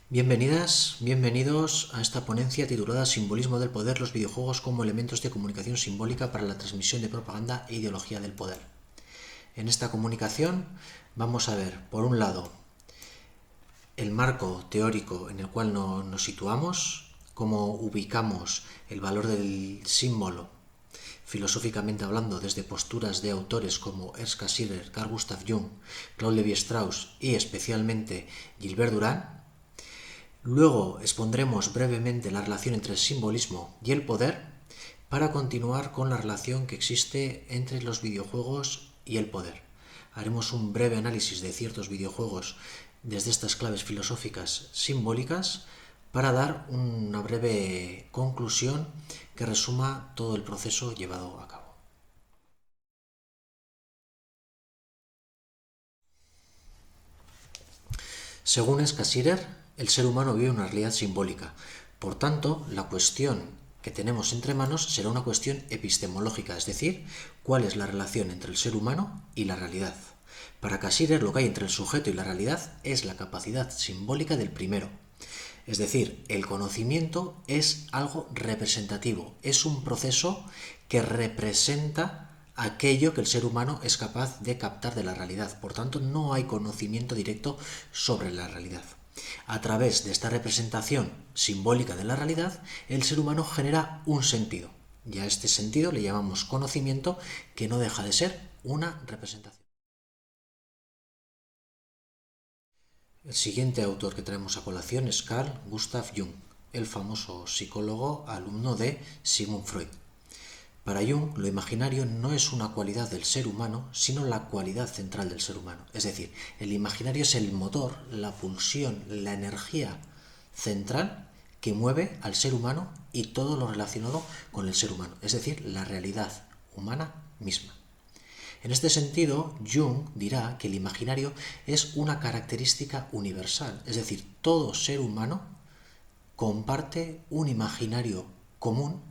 Bienvenidas, bienvenidos a esta ponencia titulada Simbolismo del poder, los videojuegos como elementos de comunicación simbólica para la transmisión de propaganda e ideología del poder. En esta comunicación vamos a ver, por un lado, el marco teórico en el cual nos situamos, cómo ubicamos el valor del símbolo, filosóficamente hablando, desde posturas de autores como Ernst Cassirer, Carl Gustav Jung, Claude Lévi-Strauss y especialmente Gilbert Durand. Luego expondremos brevemente la relación entre el simbolismo y el poder para continuar con la relación que existe entre los videojuegos y el poder. Haremos un breve análisis de ciertos videojuegos desde estas claves filosóficas simbólicas para dar una breve conclusión que resuma todo el proceso llevado a cabo. Según Cassirer, el ser humano vive una realidad simbólica. Por tanto, la cuestión que tenemos entre manos será una cuestión epistemológica, es decir, cuál es la relación entre el ser humano y la realidad. Para Cassirer, lo que hay entre el sujeto y la realidad es la capacidad simbólica del primero. Es decir, el conocimiento es algo representativo, es un proceso que representa aquello que el ser humano es capaz de captar de la realidad. Por tanto, no hay conocimiento directo sobre la realidad. A través de esta representación simbólica de la realidad, el ser humano genera un sentido. Y a este sentido le llamamos conocimiento, que no deja de ser una representación. El siguiente autor que traemos a colación es Carl Gustav Jung, el famoso psicólogo alumno de Sigmund Freud. Para Jung, lo imaginario no es una cualidad del ser humano, sino la cualidad central del ser humano. Es decir, el imaginario es el motor, la pulsión, la energía central que mueve al ser humano y todo lo relacionado con el ser humano, es decir, la realidad humana misma. En este sentido, Jung dirá que el imaginario es una característica universal, es decir, todo ser humano comparte un imaginario común,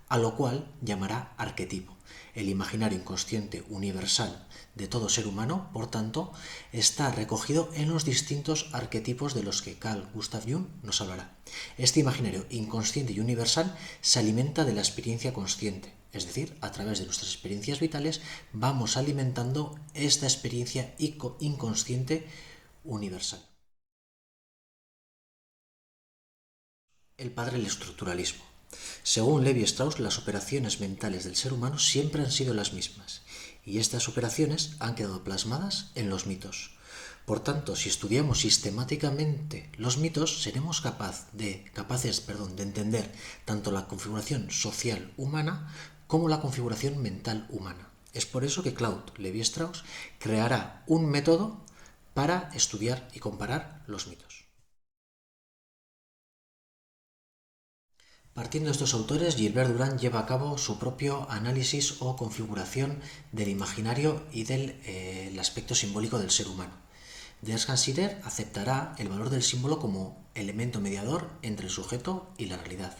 a lo cual llamará arquetipo. El imaginario inconsciente universal de todo ser humano, por tanto, está recogido en los distintos arquetipos de los que Carl Gustav Jung nos hablará. Este imaginario inconsciente y universal se alimenta de la experiencia consciente, es decir, a través de nuestras experiencias vitales vamos alimentando esta experiencia inconsciente universal. El padre del estructuralismo. Según Lévi-Strauss, las operaciones mentales del ser humano siempre han sido las mismas, y estas operaciones han quedado plasmadas en los mitos. Por tanto, si estudiamos sistemáticamente los mitos, seremos capaces de entender tanto la configuración social humana como la configuración mental humana. Es por eso que Claude Lévi-Strauss creará un método para estudiar y comparar los mitos. Partiendo de estos autores, Gilbert Durand lleva a cabo su propio análisis o configuración del imaginario y del aspecto simbólico del ser humano. Cassirer aceptará el valor del símbolo como elemento mediador entre el sujeto y la realidad.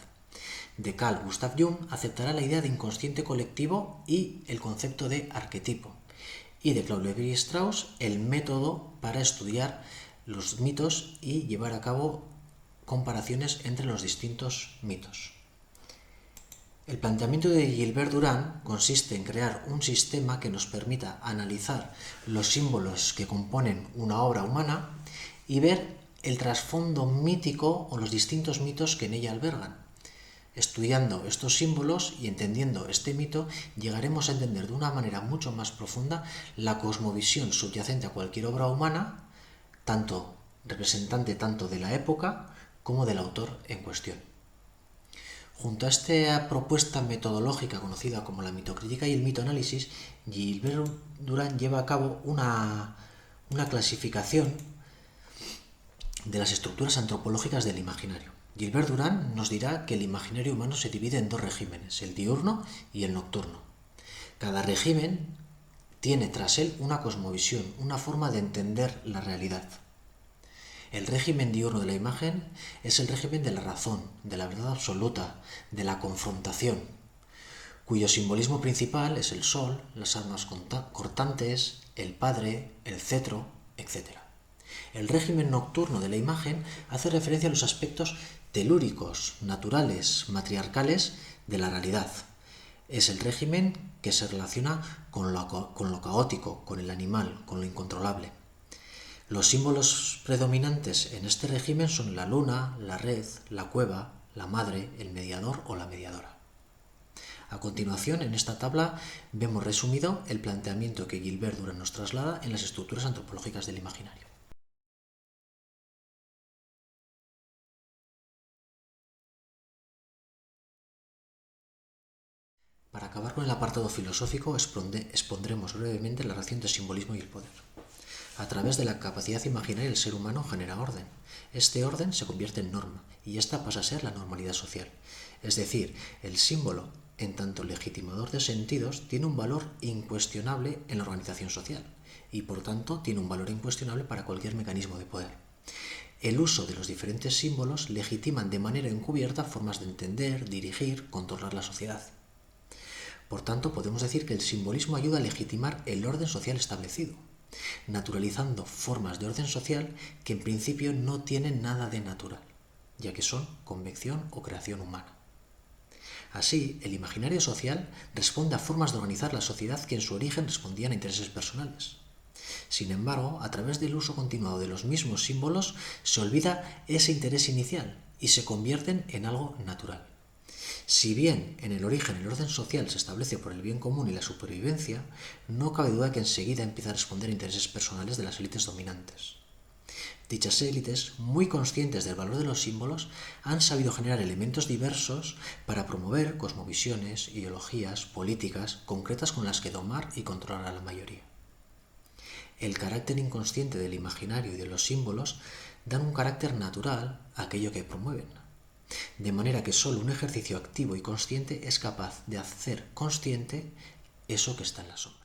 De Carl Gustav Jung aceptará la idea de inconsciente colectivo y el concepto de arquetipo. Y de Claude Lévi-Strauss el método para estudiar los mitos y llevar a cabo comparaciones entre los distintos mitos. El planteamiento de Gilbert Durand consiste en crear un sistema que nos permita analizar los símbolos que componen una obra humana y ver el trasfondo mítico o los distintos mitos que en ella albergan. Estudiando estos símbolos y entendiendo este mito, llegaremos a entender de una manera mucho más profunda la cosmovisión subyacente a cualquier obra humana, representante tanto de la época como del autor en cuestión. Junto a esta propuesta metodológica conocida como la mitocrítica y el mitoanálisis, Gilbert Durand lleva a cabo una clasificación de las estructuras antropológicas del imaginario. Gilbert Durand nos dirá que el imaginario humano se divide en dos regímenes, el diurno y el nocturno. Cada régimen tiene tras él una cosmovisión, una forma de entender la realidad. El régimen diurno de la imagen es el régimen de la razón, de la verdad absoluta, de la confrontación, cuyo simbolismo principal es el sol, las armas cortantes, el padre, el cetro, etc. El régimen nocturno de la imagen hace referencia a los aspectos telúricos, naturales, matriarcales de la realidad. Es el régimen que se relaciona con lo caótico, con el animal, con lo incontrolable. Los símbolos predominantes en este régimen son la luna, la red, la cueva, la madre, el mediador o la mediadora. A continuación, en esta tabla vemos resumido el planteamiento que Gilbert Durand nos traslada en las estructuras antropológicas del imaginario. Para acabar con el apartado filosófico, expondremos brevemente la relación del simbolismo y el poder. A través de la capacidad imaginaria, el ser humano genera orden. Este orden se convierte en norma y esta pasa a ser la normalidad social. Es decir, el símbolo, en tanto legitimador de sentidos, tiene un valor incuestionable en la organización social y, por tanto, tiene un valor incuestionable para cualquier mecanismo de poder. El uso de los diferentes símbolos legitiman de manera encubierta formas de entender, dirigir, controlar la sociedad. Por tanto, podemos decir que el simbolismo ayuda a legitimar el orden social establecido, naturalizando formas de orden social que en principio no tienen nada de natural, ya que son convección o creación humana. Así, el imaginario social responde a formas de organizar la sociedad que en su origen respondían a intereses personales. Sin embargo, a través del uso continuado de los mismos símbolos se olvida ese interés inicial y se convierten en algo natural. Si bien en el origen el orden social se establece por el bien común y la supervivencia, no cabe duda que enseguida empieza a responder a intereses personales de las élites dominantes. Dichas élites, muy conscientes del valor de los símbolos, han sabido generar elementos diversos para promover cosmovisiones, ideologías, políticas concretas con las que domar y controlar a la mayoría. El carácter inconsciente del imaginario y de los símbolos dan un carácter natural a aquello que promueven, de manera que solo un ejercicio activo y consciente es capaz de hacer consciente eso que está en las sombras.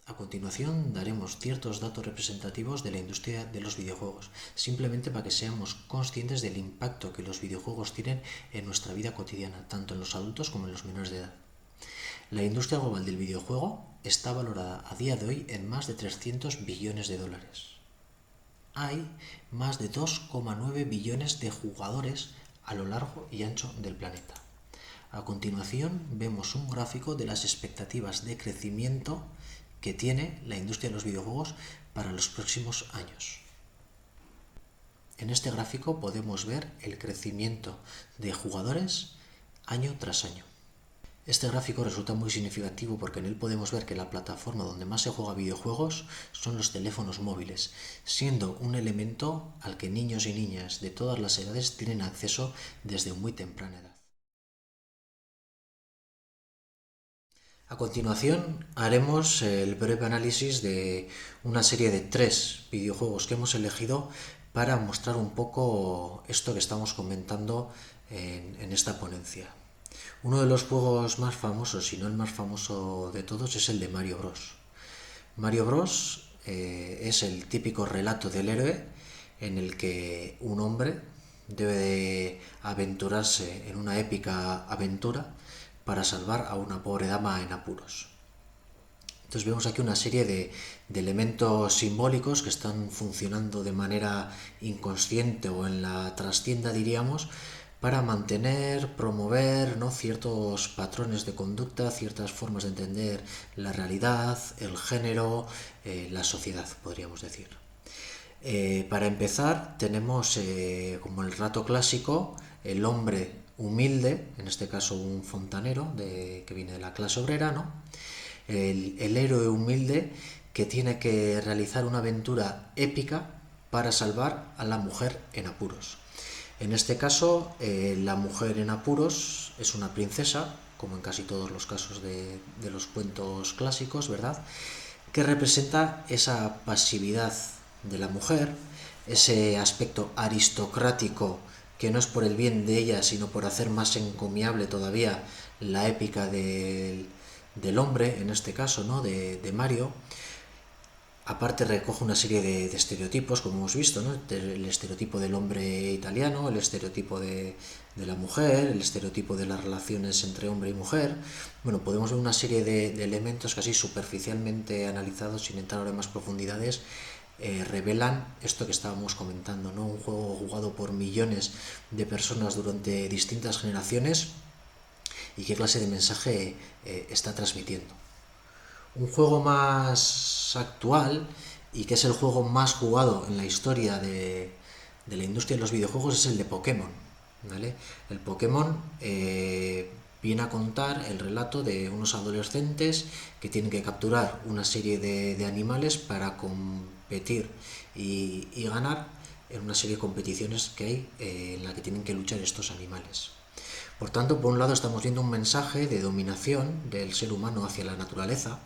A continuación daremos ciertos datos representativos de la industria de los videojuegos, simplemente para que seamos conscientes del impacto que los videojuegos tienen en nuestra vida cotidiana, tanto en los adultos como en los menores de edad. La industria global del videojuego está valorada a día de hoy en más de 300 billones de dólares. Hay más de 2,9 billones de jugadores a lo largo y ancho del planeta. A continuación vemos un gráfico de las expectativas de crecimiento que tiene la industria de los videojuegos para los próximos años. En este gráfico podemos ver el crecimiento de jugadores año tras año. Este gráfico resulta muy significativo porque en él podemos ver que la plataforma donde más se juega videojuegos son los teléfonos móviles, siendo un elemento al que niños y niñas de todas las edades tienen acceso desde muy temprana edad. A continuación haremos el breve análisis de una serie de 3 videojuegos que hemos elegido para mostrar un poco esto que estamos comentando en esta ponencia. Uno de los juegos más famosos, si no el más famoso de todos, es el de Mario Bros. Mario Bros es el típico relato del héroe en el que un hombre debe de aventurarse en una épica aventura para salvar a una pobre dama en apuros. Entonces vemos aquí una serie de elementos simbólicos que están funcionando de manera inconsciente o en la trastienda, diríamos, para mantener, promover, ¿no?, ciertos patrones de conducta, ciertas formas de entender la realidad, el género, la sociedad, podríamos decir. Para empezar, tenemos como el relato clásico el hombre humilde, en este caso un fontanero que viene de la clase obrera, ¿no? El héroe humilde que tiene que realizar una aventura épica para salvar a la mujer en apuros. En este caso, la mujer en apuros es una princesa, como en casi todos los casos de los cuentos clásicos, ¿verdad?, que representa esa pasividad de la mujer, ese aspecto aristocrático que no es por el bien de ella, sino por hacer más encomiable todavía la épica del hombre, en este caso, ¿no?, de Mario. Aparte recoge una serie de estereotipos, como hemos visto, ¿no? El estereotipo del hombre italiano, el estereotipo de la mujer, el estereotipo de las relaciones entre hombre y mujer. Bueno, podemos ver una serie de elementos que así superficialmente analizados, sin entrar ahora en más profundidades, revelan esto que estábamos comentando, ¿no? Un juego jugado por millones de personas durante distintas generaciones y qué clase de mensaje está transmitiendo. Un juego más actual y que es el juego más jugado en la historia de la industria de los videojuegos es el de Pokémon. ¿Vale? El Pokémon viene a contar el relato de unos adolescentes que tienen que capturar una serie de animales para competir y ganar en una serie de competiciones que hay en la que tienen que luchar estos animales. Por tanto, por un lado estamos viendo un mensaje de dominación del ser humano hacia la naturaleza.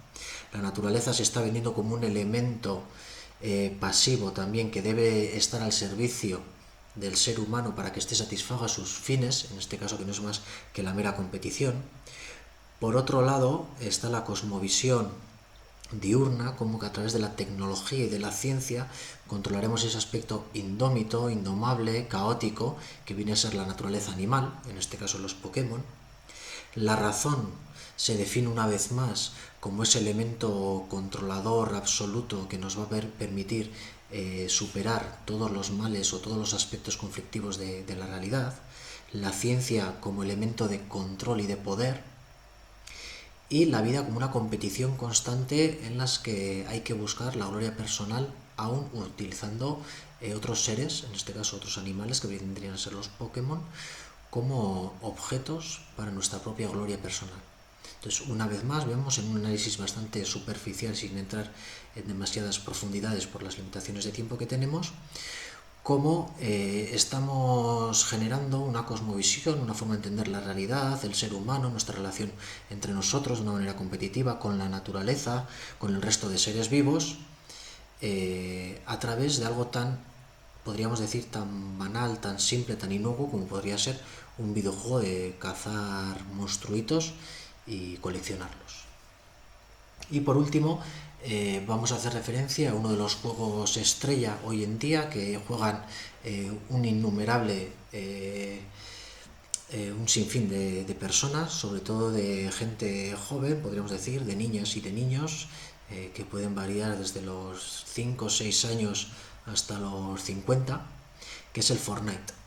La naturaleza se está vendiendo como un elemento pasivo también que debe estar al servicio del ser humano para que éste satisfaga sus fines, en este caso que no es más que la mera competición. Por otro lado está la cosmovisión diurna, como que a través de la tecnología y de la ciencia controlaremos ese aspecto indómito, indomable, caótico, que viene a ser la naturaleza animal, en este caso los Pokémon. La razón se define una vez más como ese elemento controlador absoluto que nos va a permitir superar todos los males o todos los aspectos conflictivos de la realidad. La ciencia como elemento de control y de poder, y la vida como una competición constante en las que hay que buscar la gloria personal aún utilizando otros seres, en este caso otros animales que vendrían a ser los Pokémon, como objetos para nuestra propia gloria personal. Entonces, una vez más, vemos en un análisis bastante superficial, sin entrar en demasiadas profundidades por las limitaciones de tiempo que tenemos, cómo estamos generando una cosmovisión, una forma de entender la realidad, el ser humano, nuestra relación entre nosotros de una manera competitiva con la naturaleza, con el resto de seres vivos, a través de algo tan, podríamos decir, tan banal, tan simple, tan inocuo como podría ser un videojuego de cazar monstruitos y coleccionarlos. Y por último, vamos a hacer referencia a uno de los juegos estrella hoy en día que juegan un innumerable, un sinfín de personas, sobre todo de gente joven, podríamos decir, de niñas y de niños, que pueden variar desde los 5 o 6 años hasta los 50, que es el Fortnite.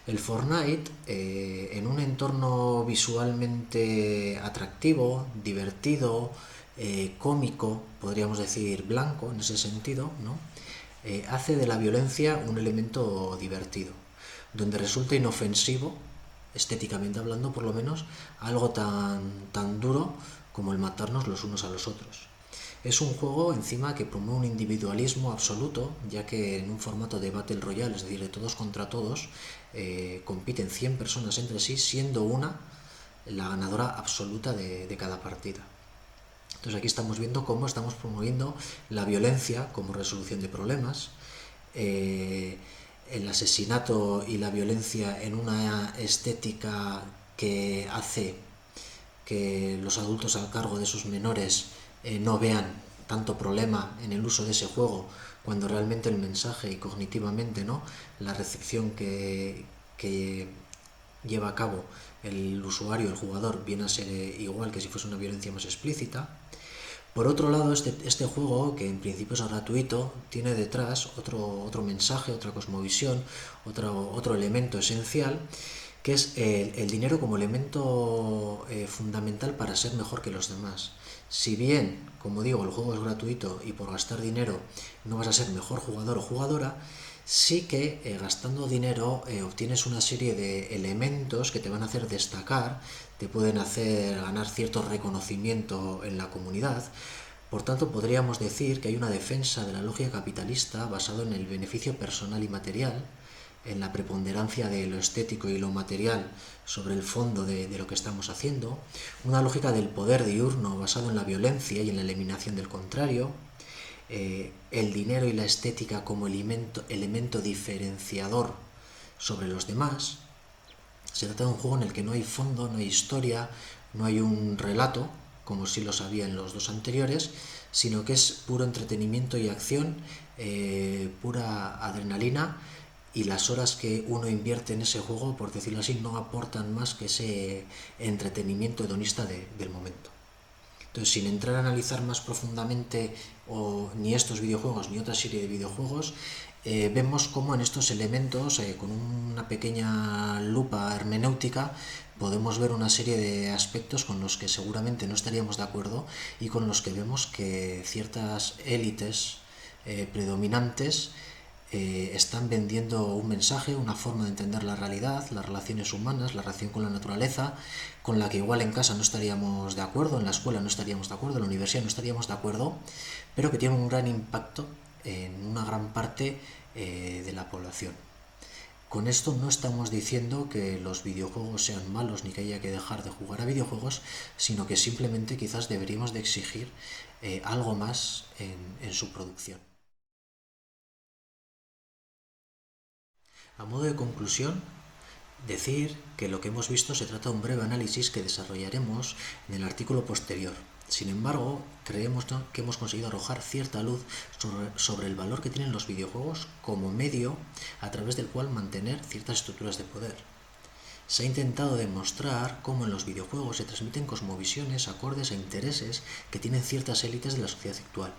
El Fortnite, en un entorno visualmente atractivo, divertido, cómico, podríamos decir blanco en ese sentido, ¿no? Hace de la violencia un elemento divertido, donde resulta inofensivo, estéticamente hablando por lo menos, algo tan duro como el matarnos los unos a los otros. Es un juego encima que promueve un individualismo absoluto, ya que en un formato de Battle Royale, es decir, de todos contra todos, compiten 100 personas entre sí, siendo una la ganadora absoluta de cada partida. Entonces aquí estamos viendo cómo estamos promoviendo la violencia como resolución de problemas, el asesinato y la violencia en una estética que hace que los adultos a cargo de sus menores no vean tanto problema en el uso de ese juego, cuando realmente el mensaje y cognitivamente, ¿no?, la recepción que lleva a cabo el usuario, el jugador, viene a ser igual que si fuese una violencia más explícita. Por otro lado, este juego, que en principio es gratuito, tiene detrás otro mensaje, otra cosmovisión, otro elemento esencial, que es el dinero como elemento fundamental para ser mejor que los demás. Si bien, como digo, el juego es gratuito y por gastar dinero no vas a ser mejor jugador o jugadora, sí que gastando dinero obtienes una serie de elementos que te van a hacer destacar, te pueden hacer ganar cierto reconocimiento en la comunidad. Por tanto, podríamos decir que hay una defensa de la lógica capitalista basada en el beneficio personal y material, en la preponderancia de lo estético y lo material sobre el fondo de lo que estamos haciendo, una lógica del poder diurno basado en la violencia y en la eliminación del contrario, el dinero y la estética como elemento diferenciador sobre los demás. Se trata de un juego en el que no hay fondo, no hay historia, no hay un relato, como sí lo sabía en los dos anteriores, sino que es puro entretenimiento y acción, pura adrenalina, y las horas que uno invierte en ese juego, por decirlo así, no aportan más que ese entretenimiento hedonista del momento. Entonces, sin entrar a analizar más profundamente ni estos videojuegos ni otra serie de videojuegos, vemos cómo en estos elementos, con una pequeña lupa hermenéutica, podemos ver una serie de aspectos con los que seguramente no estaríamos de acuerdo y con los que vemos que ciertas élites predominantes están vendiendo un mensaje, una forma de entender la realidad, las relaciones humanas, la relación con la naturaleza, con la que igual en casa no estaríamos de acuerdo, en la escuela no estaríamos de acuerdo, en la universidad no estaríamos de acuerdo, pero que tiene un gran impacto en una gran parte de la población. Con esto no estamos diciendo que los videojuegos sean malos ni que haya que dejar de jugar a videojuegos, sino que simplemente quizás deberíamos de exigir algo más en su producción. A modo de conclusión, decir que lo que hemos visto se trata de un breve análisis que desarrollaremos en el artículo posterior. Sin embargo, creemos, ¿no?, que hemos conseguido arrojar cierta luz sobre el valor que tienen los videojuegos como medio a través del cual mantener ciertas estructuras de poder. Se ha intentado demostrar cómo en los videojuegos se transmiten cosmovisiones acordes a intereses que tienen ciertas élites de la sociedad actual.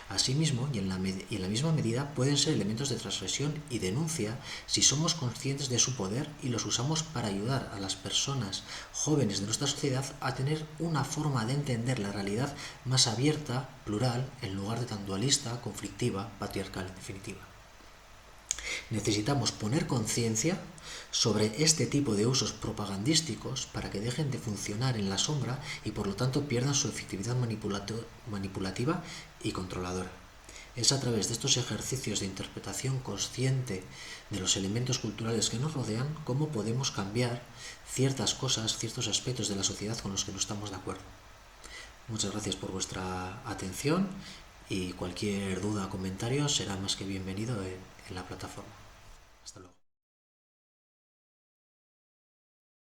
Asimismo, y en la misma medida, pueden ser elementos de transgresión y denuncia si somos conscientes de su poder y los usamos para ayudar a las personas jóvenes de nuestra sociedad a tener una forma de entender la realidad más abierta, plural, en lugar de tan dualista, conflictiva, patriarcal, en definitiva. Necesitamos poner conciencia sobre este tipo de usos propagandísticos para que dejen de funcionar en la sombra y por lo tanto pierdan su efectividad manipulativa y controladora. Es a través de estos ejercicios de interpretación consciente de los elementos culturales que nos rodean cómo podemos cambiar ciertas cosas, ciertos aspectos de la sociedad con los que no estamos de acuerdo. Muchas gracias por vuestra atención y cualquier duda o comentario será más que bienvenido en la plataforma. Hasta luego.